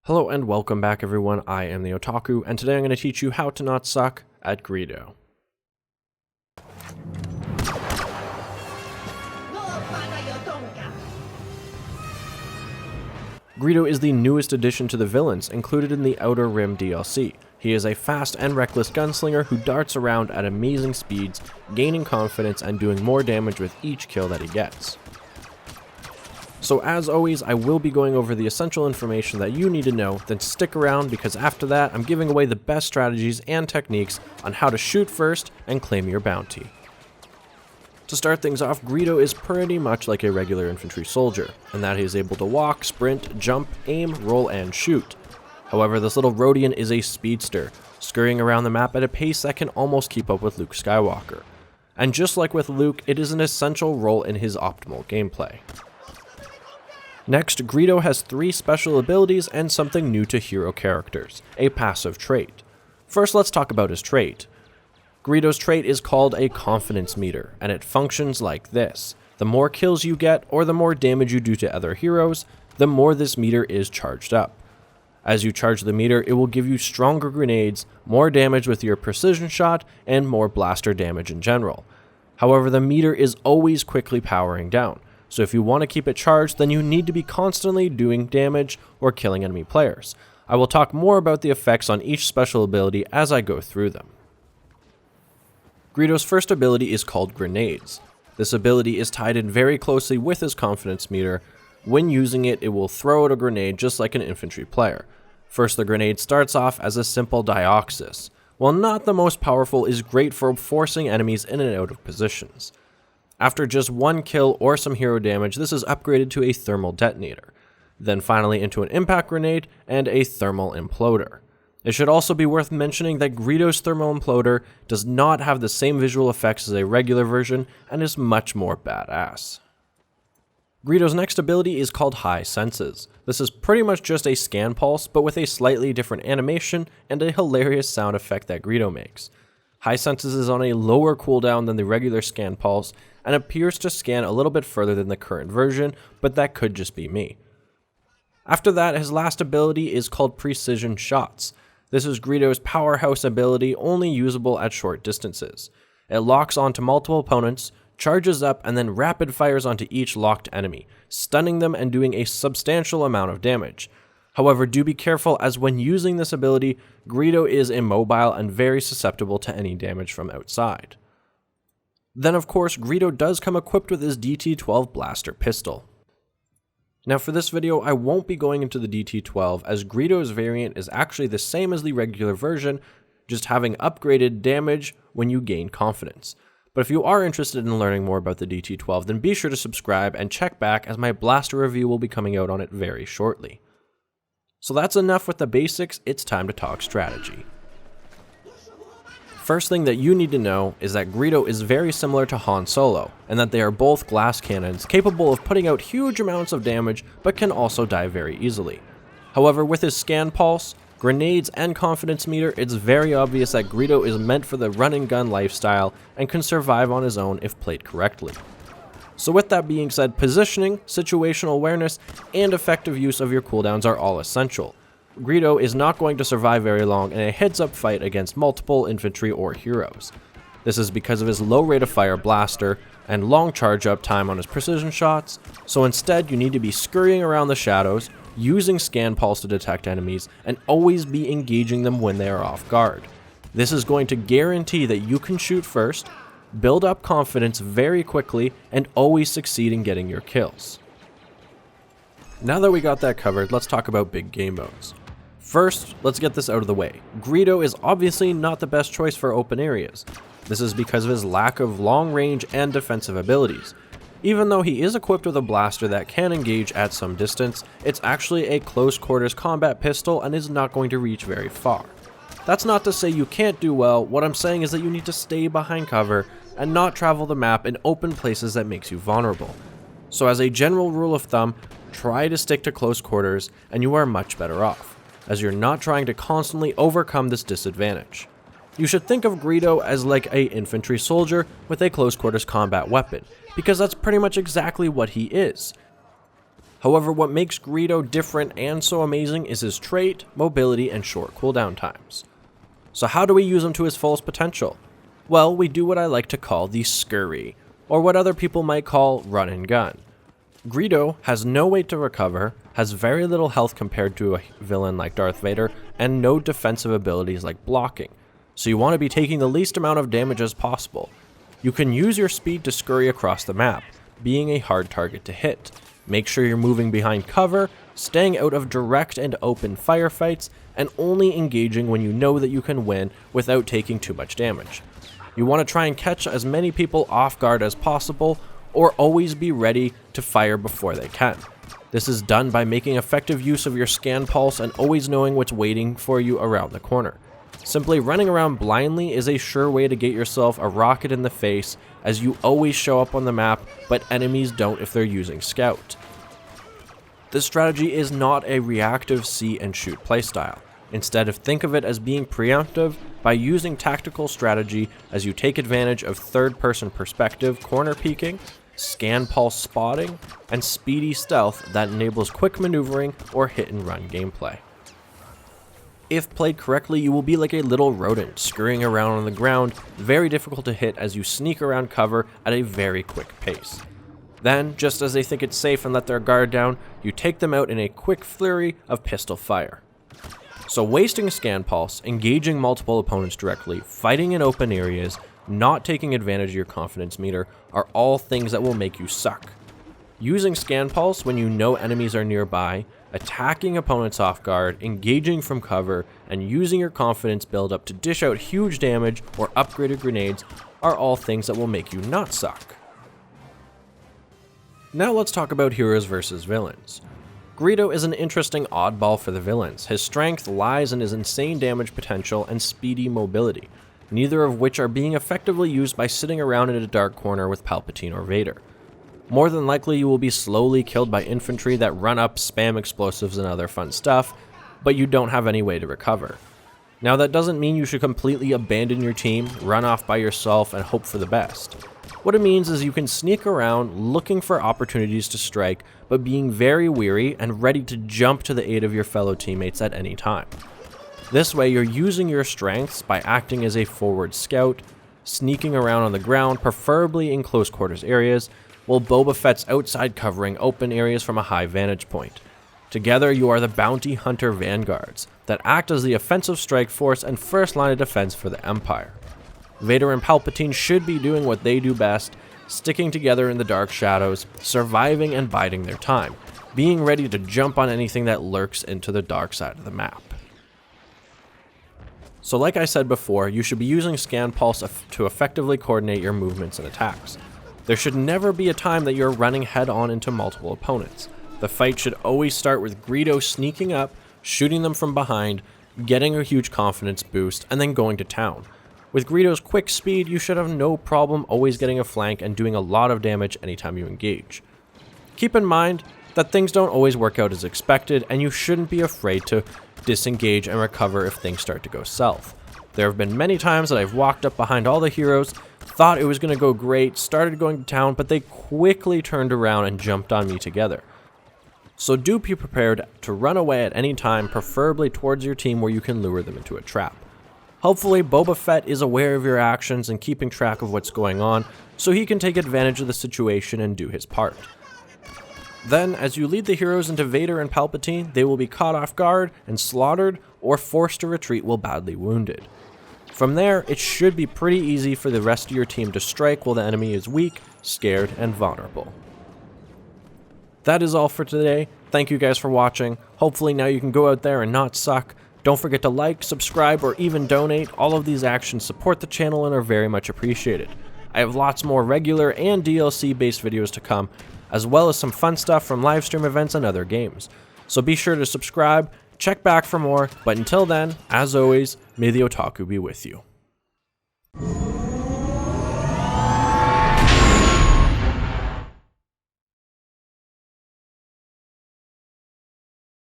Hello and welcome back everyone, I am the Otaku, and today I'm going to teach you how to not suck at Greedo. Greedo is the newest addition to the villains included in the Outer Rim DLC. He is a fast and reckless gunslinger who darts around at amazing speeds, gaining confidence and doing more damage with each kill that he gets. So as always, I will be going over the essential information that you need to know, then stick around because after that I'm giving away the best strategies and techniques on how to shoot first and claim your bounty. To start things off, Greedo is pretty much like a regular infantry soldier, in that he is able to walk, sprint, jump, aim, roll, and shoot. However, this little Rhodian is a speedster, scurrying around the map at a pace that can almost keep up with Luke Skywalker. And just like with Luke, it is an essential role in his optimal gameplay. Next, Greedo has 3 special abilities and something new to hero characters, a passive trait. First, let's talk about his trait. Greedo's trait is called a confidence meter, and it functions like this. The more kills you get, or the more damage you do to other heroes, the more this meter is charged up. As you charge the meter, it will give you stronger grenades, more damage with your precision shot, and more blaster damage in general. However, the meter is always quickly powering down. So if you want to keep it charged, then you need to be constantly doing damage or killing enemy players. I will talk more about the effects on each special ability as I go through them. Greedo's first ability is called Grenades. This ability is tied in very closely with his confidence meter. When using it, it will throw out a grenade just like an infantry player. First, the grenade starts off as a simple Dioxis. While not the most powerful, is great for forcing enemies in and out of positions. After just 1 kill or some hero damage, this is upgraded to a thermal detonator, then finally into an impact grenade and a thermal imploder. It should also be worth mentioning that Greedo's thermal imploder does not have the same visual effects as a regular version and is much more badass. Greedo's next ability is called High Senses. This is pretty much just a scan pulse, but with a slightly different animation and a hilarious sound effect that Greedo makes. High Senses is on a lower cooldown than the regular scan pulse, and appears to scan a little bit further than the current version, but that could just be me. After that, his last ability is called Precision Shots. This is Greedo's powerhouse ability, only usable at short distances. It locks onto multiple opponents, charges up, and then rapid fires onto each locked enemy, stunning them and doing a substantial amount of damage. However, do be careful, as when using this ability, Greedo is immobile and very susceptible to any damage from outside. Then of course, Greedo does come equipped with his DT-12 blaster pistol. Now for this video, I won't be going into the DT-12, as Greedo's variant is actually the same as the regular version, just having upgraded damage when you gain confidence. But if you are interested in learning more about the DT-12, then be sure to subscribe and check back, as my blaster review will be coming out on it very shortly. So that's enough with the basics, it's time to talk strategy. First thing that you need to know is that Greedo is very similar to Han Solo, and that they are both glass cannons capable of putting out huge amounts of damage but can also die very easily. However, with his scan pulse, grenades, and confidence meter, it's very obvious that Greedo is meant for the run and gun lifestyle and can survive on his own if played correctly. So with that being said, positioning, situational awareness, and effective use of your cooldowns are all essential. Greedo is not going to survive very long in a heads-up fight against multiple infantry or heroes. This is because of his low rate of fire blaster and long charge-up time on his precision shots, so instead you need to be scurrying around the shadows, using scan pulse to detect enemies, and always be engaging them when they are off guard. This is going to guarantee that you can shoot first, build up confidence very quickly, and always succeed in getting your kills. Now that we got that covered, let's talk about big game modes. First, let's get this out of the way. Greedo is obviously not the best choice for open areas. This is because of his lack of long range and defensive abilities. Even though he is equipped with a blaster that can engage at some distance, it's actually a close quarters combat pistol and is not going to reach very far. That's not to say you can't do well, what I'm saying is that you need to stay behind cover and not travel the map in open places that makes you vulnerable. So as a general rule of thumb, try to stick to close quarters and you are much better off, as you're not trying to constantly overcome this disadvantage. You should think of Greedo as like an infantry soldier with a close quarters combat weapon, because that's pretty much exactly what he is. However, what makes Greedo different and so amazing is his trait, mobility, and short cooldown times. So how do we use him to his fullest potential? Well, we do what I like to call the scurry, or what other people might call run and gun. Greedo has no way to recover, has very little health compared to a villain like Darth Vader, and no defensive abilities like blocking, so you want to be taking the least amount of damage as possible. You can use your speed to scurry across the map, being a hard target to hit. Make sure you're moving behind cover, staying out of direct and open firefights, and only engaging when you know that you can win without taking too much damage. You want to try and catch as many people off guard as possible, or always be ready to fire before they can. This is done by making effective use of your scan pulse and always knowing what's waiting for you around the corner. Simply running around blindly is a sure way to get yourself a rocket in the face, as you always show up on the map, but enemies don't if they're using Scout. This strategy is not a reactive see and shoot playstyle. Instead, think of it as being preemptive by using tactical strategy as you take advantage of third-person perspective corner peeking, scan pulse spotting, and speedy stealth that enables quick maneuvering or hit-and-run gameplay. If played correctly, you will be like a little rodent scurrying around on the ground, very difficult to hit as you sneak around cover at a very quick pace. Then, just as they think it's safe and let their guard down, you take them out in a quick flurry of pistol fire. So wasting a scan pulse, engaging multiple opponents directly, fighting in open areas, not taking advantage of your confidence meter are all things that will make you suck. Using scan pulse when you know enemies are nearby, attacking opponents off guard, engaging from cover, and using your confidence build-up to dish out huge damage or upgraded grenades are all things that will make you not suck. Now let's talk about heroes versus villains. Greedo is an interesting oddball for the villains. His strength lies in his insane damage potential and speedy mobility, neither of which are being effectively used by sitting around in a dark corner with Palpatine or Vader. More than likely you will be slowly killed by infantry that run up, spam explosives and other fun stuff, but you don't have any way to recover. Now that doesn't mean you should completely abandon your team, run off by yourself and hope for the best. What it means is you can sneak around looking for opportunities to strike, but being very wary and ready to jump to the aid of your fellow teammates at any time. This way you're using your strengths by acting as a forward scout, sneaking around on the ground, preferably in close quarters areas, while Boba Fett's outside covering open areas from a high vantage point. Together you are the bounty hunter vanguards that act as the offensive strike force and first line of defense for the Empire. Vader and Palpatine should be doing what they do best, sticking together in the dark shadows, surviving and biding their time, being ready to jump on anything that lurks into the dark side of the map. So like I said before, you should be using scan pulse to effectively coordinate your movements and attacks. There should never be a time that you're running head-on into multiple opponents. The fight should always start with Greedo sneaking up, shooting them from behind, getting a huge confidence boost, and then going to town. With Greedo's quick speed, you should have no problem always getting a flank and doing a lot of damage anytime you engage. Keep in mind that things don't always work out as expected, and you shouldn't be afraid to disengage and recover if things start to go south. There have been many times that I've walked up behind all the heroes, thought it was going to go great, started going to town, but they quickly turned around and jumped on me together. So do be prepared to run away at any time, preferably towards your team where you can lure them into a trap. Hopefully Boba Fett is aware of your actions and keeping track of what's going on, so he can take advantage of the situation and do his part. Then, as you lead the heroes into Vader and Palpatine, they will be caught off guard and slaughtered, or forced to retreat while badly wounded. From there, it should be pretty easy for the rest of your team to strike while the enemy is weak, scared, and vulnerable. That is all for today. Thank you guys for watching. Hopefully now you can go out there and not suck. Don't forget to like, subscribe, or even donate. All of these actions support the channel and are very much appreciated. I have lots more regular and DLC based videos to come, as well as some fun stuff from live stream events and other games. So be sure to subscribe, check back for more, but until then, as always, may the Otaku be with you.